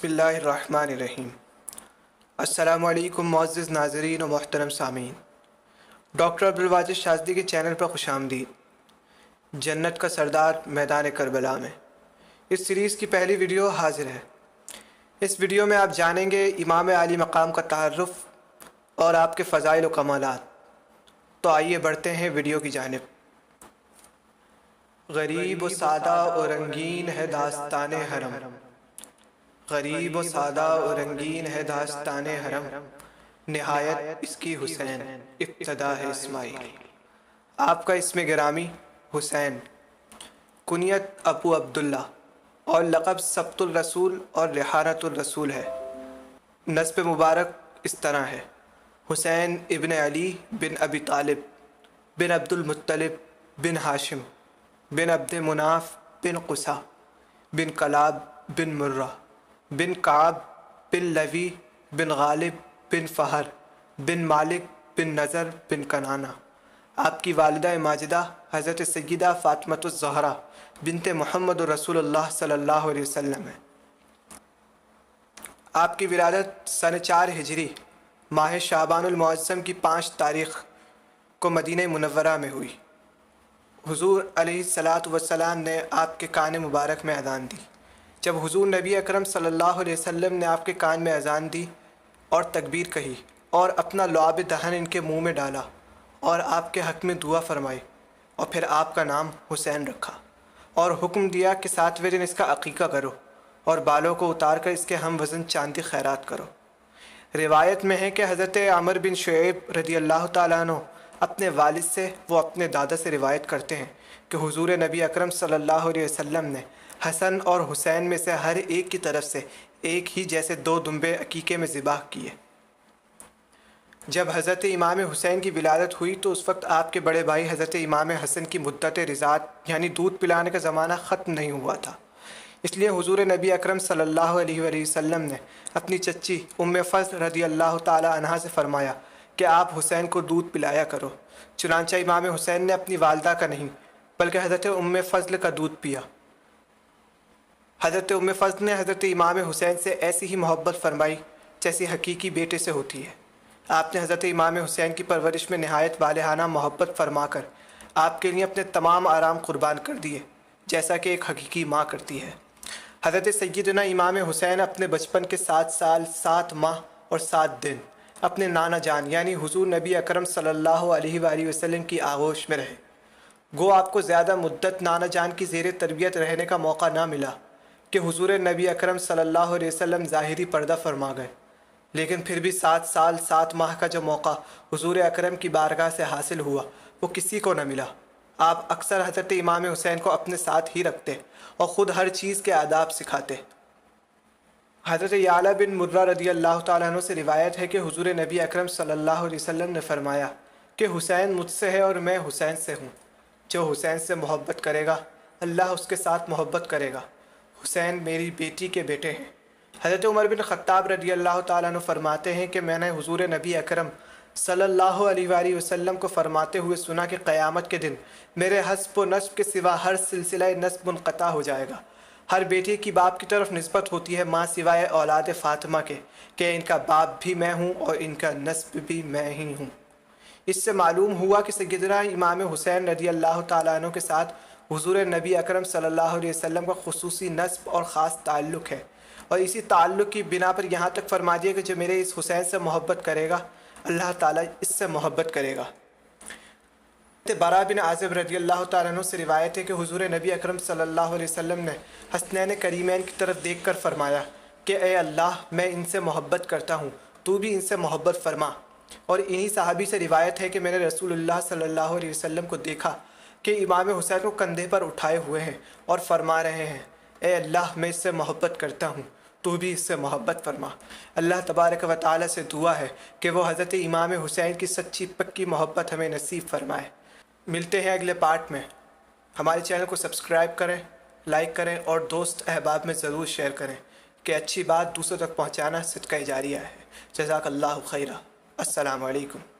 بسم اللہ الرحمن الرحیم۔ السلام علیکم معزز ناظرین و محترم سامعین، ڈاکٹر عبدالواجد شاذلی کے چینل پر خوش آمدید۔ جنت کا سردار میدان کربلا میں اس سیریز کی پہلی ویڈیو حاضر ہے۔ اس ویڈیو میں آپ جانیں گے امام عالی مقام کا تعارف اور آپ کے فضائل و کمالات۔ تو آئیے بڑھتے ہیں ویڈیو کی جانب۔ غریب و سادہ و رنگین ہے داستان حرم، غریب و سادہ و رنگین ہے داستان حرم، نہایت اس کی حسین ابتدا ہے اسماعیل۔ آپ کا اسم گرامی حسین، کنیت ابو عبداللہ اور لقب سبط الرسول اور ریحانۃ الرسول ہے۔ نسب مبارک اس طرح ہے: حسین ابن علی بن ابی طالب بن عبد المطلب بن ہاشم بن عبد مناف بن قصہ بن کلاب بن مرہ بن کعب بن لوی بن غالب بن فہر بن مالک بن نضر بن کنانہ۔ آپ کی والدہ ماجدہ حضرت سیدہ فاطمۃ الزہرا بنت محمد رسول اللہ صلی اللہ علیہ وسلم ہے۔ آپ کی ولادت سن 4 ہجری ماہ شعبان المعظم کی 5 تاریخ کو مدینہ منورہ میں ہوئی۔ حضور علیہ الصلاۃ والسلام نے آپ کے کان مبارک میں اذان دی۔ جب حضور نبی اکرم صلی اللہ علیہ وسلم نے آپ کے کان میں اذان دی اور تکبیر کہی اور اپنا لعاب دہن ان کے منہ میں ڈالا اور آپ کے حق میں دعا فرمائی، اور پھر آپ کا نام حسین رکھا اور حکم دیا کہ 7ویں دن اس کا عقیقہ کرو اور بالوں کو اتار کر اس کے ہم وزن چاندی خیرات کرو۔ روایت میں ہے کہ حضرت عمر بن شعیب رضی اللہ تعالیٰ عنہ اپنے والد سے، وہ اپنے دادا سے روایت کرتے ہیں کہ حضور نبی اکرم صلی اللہ علیہ وسلم نے حسن اور حسین میں سے ہر ایک کی طرف سے ایک ہی جیسے 2 دمبے عقیقے میں ذبح کیے۔ جب حضرت امام حسین کی ولادت ہوئی تو اس وقت آپ کے بڑے بھائی حضرت امام حسن کی مدت رضاعت یعنی دودھ پلانے کا زمانہ ختم نہیں ہوا تھا، اس لیے حضور نبی اکرم صلی اللہ علیہ وآلہ وسلم نے اپنی چچی ام فضل رضی اللہ تعالی عنہا سے فرمایا کہ آپ حسین کو دودھ پلایا کرو۔ چنانچہ امام حسین نے اپنی والدہ کا نہیں بلکہ حضرت ام فضل کا دودھ پیا۔ حضرت ام فضل نے حضرت امام حسین سے ایسی ہی محبت فرمائی جیسی حقیقی بیٹے سے ہوتی ہے۔ آپ نے حضرت امام حسین کی پرورش میں نہایت والہانہ محبت فرما کر آپ کے لیے اپنے تمام آرام قربان کر دیے، جیسا کہ ایک حقیقی ماں کرتی ہے۔ حضرت سیدنا امام حسین اپنے بچپن کے 7 سال 7 ماہ اور 7 دن اپنے نانا جان یعنی حضور نبی اکرم صلی اللہ علیہ وآلہ وسلم کی آغوش میں رہے۔ گو آپ کو زیادہ مدت نانا جان کی زیر تربیت رہنے کا موقع نہ ملا کہ حضور نبی اکرم صلی اللہ علیہ وسلم ظاہری پردہ فرما گئے، لیکن پھر بھی 7 سال 7 ماہ کا جو موقع حضور اکرم کی بارگاہ سے حاصل ہوا وہ کسی کو نہ ملا۔ آپ اکثر حضرت امام حسین کو اپنے ساتھ ہی رکھتے اور خود ہر چیز کے آداب سکھاتے۔ حضرت یعلا بن مرہ رضی اللہ تعالیٰ عنہ سے روایت ہے کہ حضور نبی اکرم صلی اللہ علیہ وسلم نے فرمایا کہ حسین مجھ سے ہے اور میں حسین سے ہوں۔ جو حسین سے محبت کرے گا اللہ اس کے ساتھ محبت کرے گا۔ حسین میری بیٹی کے بیٹے ہیں۔ حضرت عمر بن خطاب رضی اللہ تعالیٰ عنہ فرماتے ہیں کہ میں نے حضور نبی اکرم صلی اللہ علیہ وآلہ وسلم کو فرماتے ہوئے سنا کہ قیامت کے دن میرے حسب و نسب کے سوا ہر سلسلہ نسب منقطع ہو جائے گا۔ ہر بیٹے کی باپ کی طرف نسبت ہوتی ہے ماں سوائے اولاد فاطمہ کے کہ ان کا باپ بھی میں ہوں اور ان کا نسب بھی میں ہی ہوں۔ اس سے معلوم ہوا کہ سیدنا امام حسین رضی اللہ تعالیٰ عنہ کے ساتھ حضور نبی اکرم صلی اللہ علیہ وسلم کا خصوصی نسب اور خاص تعلق ہے، اور اسی تعلق کی بنا پر یہاں تک فرما دیا کہ جو میرے اس حسین سے محبت کرے گا اللہ تعالیٰ اس سے محبت کرے گا۔ برا بن عازب رضی اللہ تعالیٰ عنہ سے روایت ہے کہ حضور نبی اکرم صلی اللہ علیہ وسلم نے حسنین کریمین کی طرف دیکھ کر فرمایا کہ اے اللہ میں ان سے محبت کرتا ہوں، تو بھی ان سے محبت فرما۔ اور انہی صحابی سے روایت ہے کہ میں نے رسول اللہ صلی اللہ علیہ وسلم کو دیکھا کہ امام حسین کو کندھے پر اٹھائے ہوئے ہیں اور فرما رہے ہیں اے اللہ میں اس سے محبت کرتا ہوں، تو بھی اس سے محبت فرما۔ اللہ تبارک و تعالیٰ سے دعا ہے کہ وہ حضرت امام حسین کی سچی پکی محبت ہمیں نصیب فرمائے۔ ملتے ہیں اگلے پارٹ میں۔ ہمارے چینل کو سبسکرائب کریں، لائک کریں اور دوست احباب میں ضرور شیئر کریں کہ اچھی بات دوسروں تک پہنچانا صدقہ جاریہ ہے۔ جزاک اللہ خیرہ۔ السلام علیکم۔